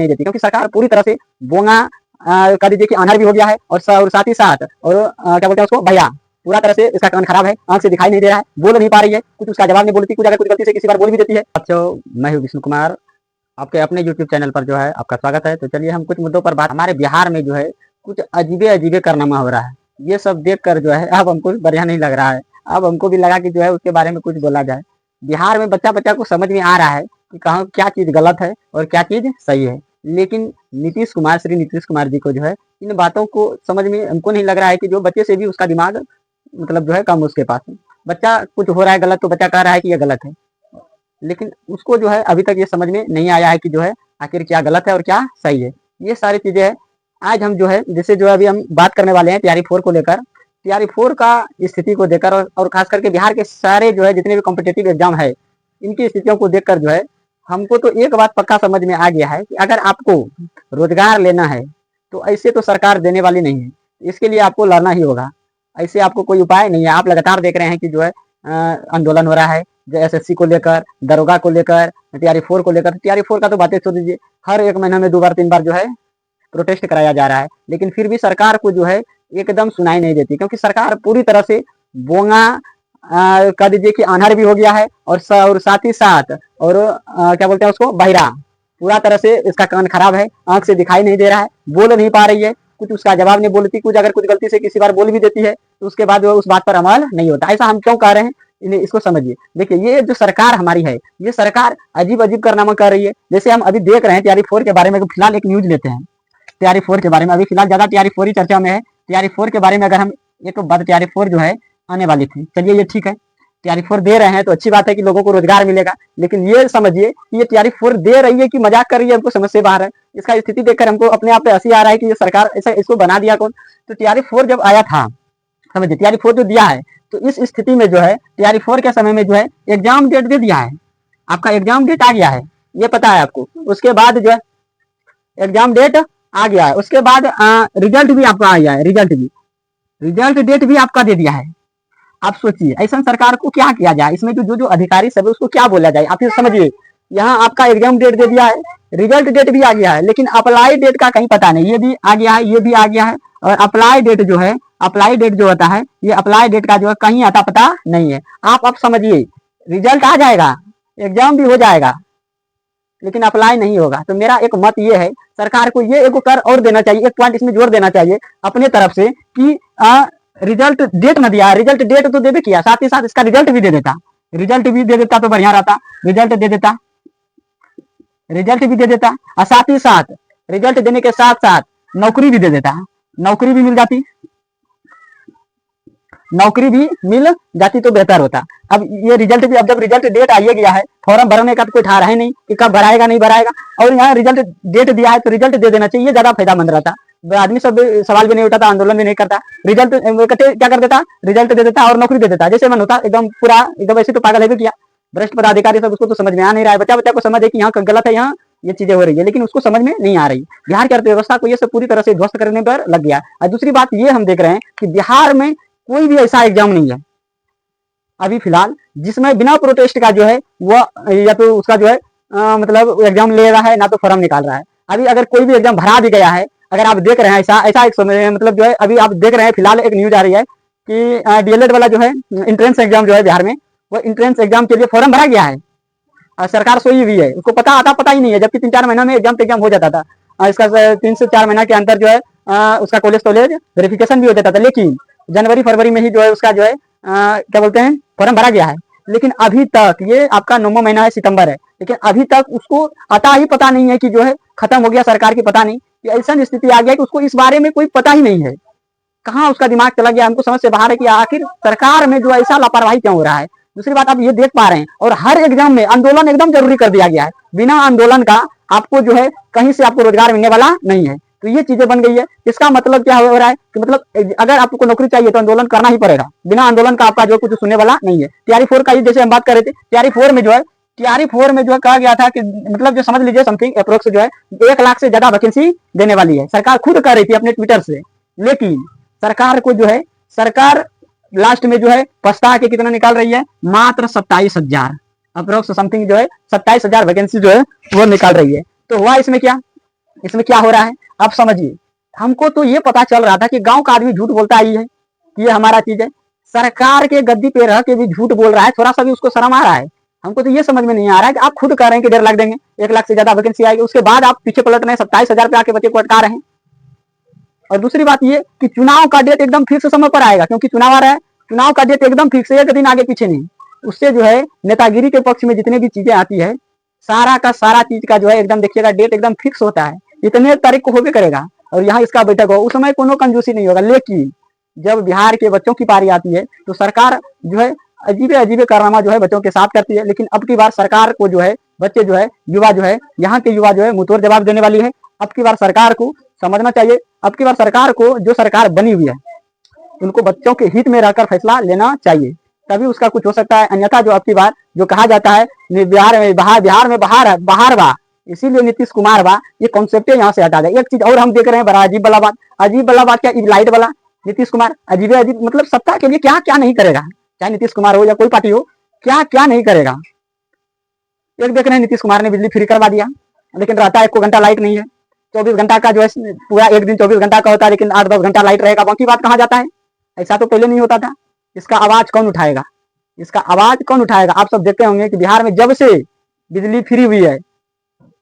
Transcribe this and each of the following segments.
नहीं देती, क्योंकि सरकार पूरी तरह से बोंगा कह दीजिए कि अनहर भी हो गया है और साथ ही साथ और क्या बोलते हैं उसको भैया, पूरा तरह से इसका कान खराब है, आंख से दिखाई नहीं दे रहा है, बोल नहीं पा रही है, कुछ उसका जवाब नहीं बोलती, कुछ अगर कुछ गलती से किसी बार बोल भी देती है। बच्चों, मैं हूँ विष्णु कुमार, आपके अपने यूट्यूब चैनल पर जो है आपका स्वागत है। तो चलिए हम कुछ मुद्दों पर बात। हमारे बिहार में जो है कुछ अजीबे अजीबे कारनामा हो रहा है, ये सब देख कर जो है अब हमको बढ़िया नहीं लग रहा है। अब हमको भी लगा कि जो है उसके बारे में कुछ बोला जाए। बिहार में बच्चा बच्चा को समझ में आ रहा है कि कहाँ क्या चीज़ गलत है और क्या चीज़ सही है, लेकिन श्री नीतीश कुमार जी को जो है इन बातों को समझ में हमको नहीं लग रहा है कि जो बच्चे से भी उसका दिमाग मतलब जो है कम उसके पास है। बच्चा कुछ हो रहा है गलत तो बच्चा कह रहा है कि ये गलत है, लेकिन उसको जो है अभी तक ये समझ में नहीं आया है कि जो है आखिर क्या गलत है और क्या सही है। ये सारी चीज़ें हैं। आज हम जो है जैसे जो अभी हम बात करने वाले हैं तैयारी 4 को लेकर, तैयारी 4 का स्थिति को देखकर और खास करके बिहार के सारे जो है जितने भी कॉम्पिटिटिव एग्जाम है इनकी स्थितियों को देखकर जो है हमको तो एक बात पक्का समझ में आ गया है कि अगर आपको रोजगार लेना है तो ऐसे तो सरकार देने वाली नहीं है, इसके लिए आपको लड़ना ही होगा। ऐसे आपको कोई उपाय नहीं है। आप लगातार देख रहे हैं कि जो है आंदोलन हो रहा है एसएससी को लेकर, दरोगा को लेकर, तैयारी 4 को लेकर। तैयारी 4 का तो बातें छोड़ दीजिए, हर एक महीना में 2 बार 3 बार जो है प्रोटेस्ट कराया जा रहा है, लेकिन फिर भी सरकार को जो है एकदम सुनाई नहीं देती, क्योंकि सरकार पूरी तरह से बोंगा कह दीजिए कि अनहर भी हो गया है और साथ ही साथ और क्या बोलते हैं उसको बहिरा, पूरा तरह से इसका कान खराब है, आंख से दिखाई नहीं दे रहा है, बोल नहीं पा रही है, कुछ उसका जवाब नहीं बोलती, कुछ अगर कुछ गलती से किसी बार बोल भी देती है तो उसके बाद उस बात पर अमल नहीं होता। ऐसा हम क्यों कह रहे हैं, इसको समझिए। देखिए ये जो सरकार हमारी है, ये सरकार अजीब अजीब कारनामा कर रही है। जैसे हम अभी देख रहे हैं तैयारी 4 के बारे में, फिलहाल एक न्यूज लेते हैं तैयारी 4 के बारे में। अभी फिलहाल ज्यादा तैयारी 4 ही चर्चा में है। तैयारी 4 के बारे में अगर हम एक बात, तैयारी 4 जो है आने वाली थी, चलिए ये ठीक है, तैयारी 4 दे रहे हैं तो अच्छी बात है कि लोगों को रोजगार मिलेगा, लेकिन ये समझिए कि ये तैयारी 4 दे रही है कि मजाक कर रही है, हमको समझ से बाहर है। इसका स्थिति देखकर हमको अपने आप पे हंसी आ रहा है कि ये सरकार ऐसा इसको बना दिया कौन। तो तैयारी 4 जब आया था, समझिए तैयारी 4 जो दिया है, तो इस स्थिति में जो है तैयारी 4 के समय में जो है एग्जाम डेट दे दिया है, आपका एग्जाम डेट आ गया है, ये पता है आपको। उसके बाद जो है एग्जाम डेट आ गया है, उसके बाद रिजल्ट भी आपका आ गया है, रिजल्ट डेट भी आपका दे दिया है। आप सोचिए ऐसा सरकार को क्या किया जाए, इसमें जो जो अधिकारी सब है उसको क्या बोला जाए। आप ये समझिए, यहाँ आपका एग्जाम डेट दे दिया है, रिजल्ट डेट भी आ गया है, लेकिन अप्लाई डेट का कहीं पता नहीं, ये भी आ गया है, ये भी आ गया है। और अप्लाई डेट जो है, अप्लाई डेट जो होता है, ये अप्लाई डेट का जो है कहीं आता पता नहीं है। आप समझिए, रिजल्ट आ जाएगा, एग्जाम भी हो जाएगा, लेकिन अप्लाई नहीं होगा। तो मेरा एक मत ये है, सरकार को ये एक कर और देना चाहिए, एक पॉइंट इसमें जोर देना चाहिए अपने तरफ से कि रिजल्ट डेट न दिया, रिजल्ट डेट तो देवे किया, साथ ही साथ इसका रिजल्ट भी दे देता, रिजल्ट भी दे देता तो बढ़िया रहता। रिजल्ट दे देता, रिजल्ट भी दे देता और साथ ही साथ रिजल्ट देने के साथ साथ नौकरी भी दे देता, नौकरी भी मिल जाती, नौकरी भी मिल जाती तो बेहतर होता। अब ये रिजल्ट भी, अब जब रिजल्ट डेट आइए गया है, फॉर्म भरने का तो कोई ठहरा है नहीं कि कब भराएगा नहीं भराएगा, और यहाँ रिजल्ट डेट दिया है तो रिजल्ट दे देना चाहिए, ज्यादा फायदामंद रहता। आदमी सब सवाल भी नहीं उठाता, आंदोलन भी नहीं करता, रिजल्ट क्या कर देता, रिजल्ट दे देता और नौकरी दे देता, जैसे मन होता एकदम पूरा एकदम। ऐसे तो पागल है भी किया, भ्रष्ट पदाधिकारी सब, उसको तो समझ में आ नहीं रहा है। बच्चा बच्चा को समझ है कि यहाँ गलत है, यहाँ ये चीजें हो रही है, लेकिन उसको समझ में नहीं आ रही। बिहार की अर्थव्यवस्था को ये सब पूरी तरह से ध्वस्त करने पर लग गया। और दूसरी बात ये हम देख रहे हैं कि बिहार में कोई भी ऐसा एग्जाम नहीं है अभी फिलहाल जिसमें बिना प्रोटेस्ट का जो है वो या तो उसका जो है मतलब एग्जाम ले रहा है, ना तो फॉर्म निकाल रहा है। अभी अगर कोई भी एग्जाम भरा भी गया है, अगर आप देख रहे हैं ऐसा ऐसा एक समय मतलब जो है अभी आप देख रहे हैं फिलहाल एक न्यूज आ रही है कि डीएलएड वाला जो है इंट्रेंस एग्जाम जो है बिहार में, वो इंट्रेंस एग्जाम के लिए फॉर्म भरा गया है और सरकार सोई हुई है, उसको पता ही नहीं है, जबकि 3-4 महीनों में एग्जाम हो जाता था। इसका 3 से 4 महीना के अंदर जो है उसका कॉलेज वेरिफिकेशन भी हो जाता था, लेकिन जनवरी फरवरी में ही जो है उसका जो है क्या बोलते हैं फॉर्म भरा गया है। लेकिन अभी तक, ये आपका 9वां महीना है, सितंबर है, लेकिन अभी तक उसको अता ही पता नहीं है कि जो है खत्म हो गया सरकार की, पता नहीं कि ऐसा स्थिति आ गया कि उसको इस बारे में कोई पता ही नहीं है, कहाँ उसका दिमाग चला गया। हमको समझ से बाहर है कि आखिर सरकार में जो ऐसा लापरवाही क्यों हो रहा है। दूसरी बात आप ये देख पा रहे हैं, और हर एग्जाम में आंदोलन एकदम जरूरी कर दिया गया है, बिना आंदोलन का आपको जो है कहीं से आपको रोजगार मिलने वाला नहीं है। तो ये चीजें बन गई है। इसका मतलब क्या हो रहा है कि मतलब अगर आपको नौकरी चाहिए तो आंदोलन करना ही पड़ेगा, बिना आंदोलन का आपका जो कुछ सुनने वाला नहीं है। तैयारी 4 का ही जैसे हम बात कर रहे थे, तैयारी 4 में जो है कहा गया था कि मतलब जो समझ लीजिए समथिंग अप्रोक्स जो है 1 लाख से ज्यादा वैकेंसी देने वाली है, सरकार खुद कर रही थी अपने ट्विटर से। लेकिन सरकार को जो है, सरकार लास्ट में जो है पछता के कितना निकाल रही है, मात्र 27,000 अप्रोक्स समथिंग जो है 27,000 वैकेंसी जो है वो निकाल रही है। तो हुआ इसमें क्या, इसमें क्या हो रहा है आप समझिए। हमको तो ये पता चल रहा था कि गांव का आदमी झूठ बोलता ही है कि ये हमारा चीज है, सरकार के गद्दी पे रह के भी झूठ बोल रहा है, थोड़ा सा भी उसको शर्म आ रहा है। हमको तो ये समझ में नहीं आ रहा है कि आप खुद कह रहे हैं कि 1.5 लाख देंगे, 1 लाख से ज्यादा वैकेंसी आएगी, उसके बाद आप पीछे पलट रहे हैं, 27,000 पे आके बच्चे को अटका रहे हैं। और दूसरी बात ये कि चुनाव का डेट एकदम फिक्स समय पर आएगा, क्योंकि चुनाव आ रहा है, चुनाव का डेट एकदम फिक्स है, एक दिन आगे पीछे नहीं। उससे जो है नेतागिरी के पक्ष में जितने भी चीजें आती है, सारा का सारा चीज का जो है एकदम देखिएगा डेट एकदम फिक्स होता है, इतने तारीख को होबे करेगा और यहाँ इसका बैठक हो, उस समय कोनो कंजूसी नहीं होगा। लेकिन जब बिहार के बच्चों की पारी आती है तो सरकार जो है अजीबे अजीबे कारनामा जो है बच्चों के साथ करती है। लेकिन अब की बार सरकार को जो है बच्चे जो है युवा जो है यहाँ के युवा जो है मुंहतोड़ जवाब देने वाली है। अब की बार सरकार को समझना चाहिए, अब की बार सरकार को, जो सरकार बनी हुई है उनको बच्चों के हित में रहकर फैसला लेना चाहिए, तभी उसका कुछ हो सकता है। अन्यथा जो अब की बार जो कहा जाता है बिहार में बाहर बा, इसीलिए नीतीश कुमार बा, ये कॉन्सेप्ट यहाँ से हटा जाए। एक चीज और हम देख रहे हैं, बड़ा अजीब वाला बात, अजीब वाला बात क्या, लाइट वाला नीतीश कुमार अजीब अजीब, मतलब सत्ता के लिए क्या क्या नहीं करेगा, चाहे नीतीश कुमार हो या कोई पार्टी हो, क्या क्या नहीं करेगा। एक देख रहे हैं नीतीश कुमार ने बिजली फ्री करवा दिया, लेकिन रहता है 1 घंटा लाइट नहीं है। 24 घंटा का जो है पूरा एक दिन 24 घंटा का होता है, लेकिन 8-10 घंटा लाइट रहेगा, बाकी बात कहाँ जाता है। ऐसा तो पहले नहीं होता था। इसका आवाज कौन उठाएगा, इसका आवाज कौन उठाएगा। आप सब देखते होंगे कि बिहार में जब से बिजली फ्री हुई है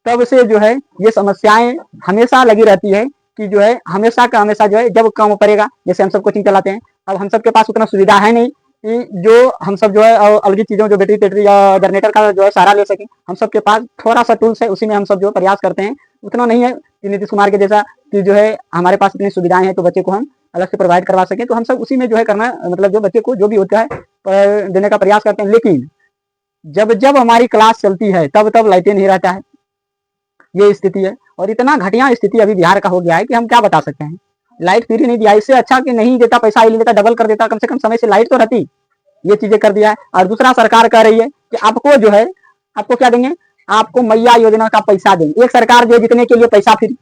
तब से जो है ये समस्याएं हमेशा लगी रहती है कि जो है हमेशा का हमेशा जो है जब काम पड़ेगा, जैसे हम सब कोचिंग चलाते हैं, अब हम सब के पास उतना सुविधा है नहीं कि जो हम सब जो है अलग चीजों जो बैटरी टेटरी या जनरेटर का जो है सहारा ले सके। हम सब के पास थोड़ा सा टूल्स है, उसी में हम सब जो प्रयास करते हैं, उतना नहीं है कि नीतीश कुमार के जैसा कि जो है हमारे पास इतनी सुविधाएं हैं तो बच्चे को हम अलग से प्रोवाइड करवा सकें। तो हम सब उसी में जो है करना, मतलब जो बच्चे को जो भी होता है देने का प्रयास करते हैं। लेकिन जब जब हमारी क्लास चलती है तब तब लाइटें नहीं रहता है, ये स्थिति है। और इतना घटिया स्थिति अभी बिहार का हो गया है कि हम क्या बता सकते हैं। लाइट फ्री नहीं दिया, इससे अच्छा कि नहीं देता, पैसा ही लेता, डबल कर देता, कम से कम समय से लाइट तो रहती। ये चीजें कर दिया है। और दूसरा सरकार कह रही है कि आपको जो है आपको क्या देंगे, आपको मैया योजना का पैसा देंगे। एक सरकार जो है जितने के लिए पैसा फ्री,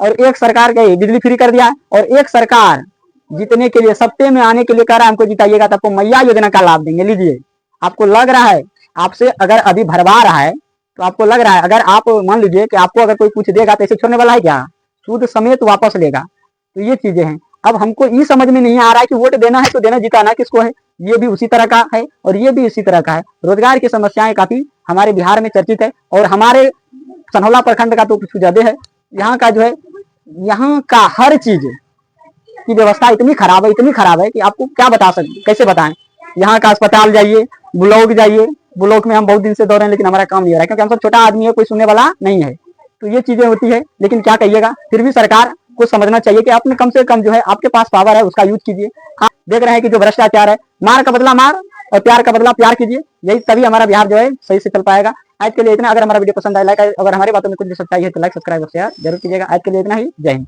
और एक सरकार के बिजली फ्री कर दिया है, और एक सरकार जीतने के लिए सत्ते में आने के लिए कह रहा है हमको जिताइएगा तो आपको मैया योजना का लाभ देंगे। लीजिए, आपको लग रहा है आपसे अगर अभी भरवा रहा है तो आपको लग रहा है, अगर आप मान लीजिए कि आपको अगर कोई कुछ देगा तो ऐसे छोड़ने वाला है क्या, सूद समेत वापस लेगा। तो ये चीजें हैं। अब हमको ये समझ में नहीं आ रहा है कि वोट देना है तो देना, जिताना किसको है, ये भी उसी तरह का है और ये भी इसी तरह का है। रोजगार की समस्याएं काफी हमारे बिहार में चर्चित है, और हमारे सनहौला प्रखंड का तो कुछ ज्यादा है। यहाँ का जो है, यहाँ का हर चीज की व्यवस्था इतनी खराब है, इतनी खराब है कि आपको क्या बता सकते, कैसे बताएं। यहाँ का अस्पताल जाइए, ब्लॉक जाइए, ब्लॉक में हम बहुत दिन से दौड़ रहे हैं लेकिन हमारा काम नहीं हो रहा है, क्योंकि हम सब छोटा आदमी है, कोई सुनने वाला नहीं है। तो ये चीजें होती है, लेकिन क्या कहिएगा, फिर भी सरकार को समझना चाहिए कि आपने कम से कम जो है आपके पास पावर है उसका यूज कीजिए। आप देख रहे हैं कि जो भ्रष्टाचार है, मार का बदला मार और प्यार का बदला प्यार कीजिए, यही तभी हमारा बिहार जो है सही से चल पाएगा। आज के लिए इतना। अगर हमारा वीडियो पसंद आया, लाइक, अगर हमारी बातों में कुछ भी सच्चाई है तो लाइक, सब्सक्राइब और शेयर जरूर कीजिएगा। आज के लिए इतना ही। जय हिंद।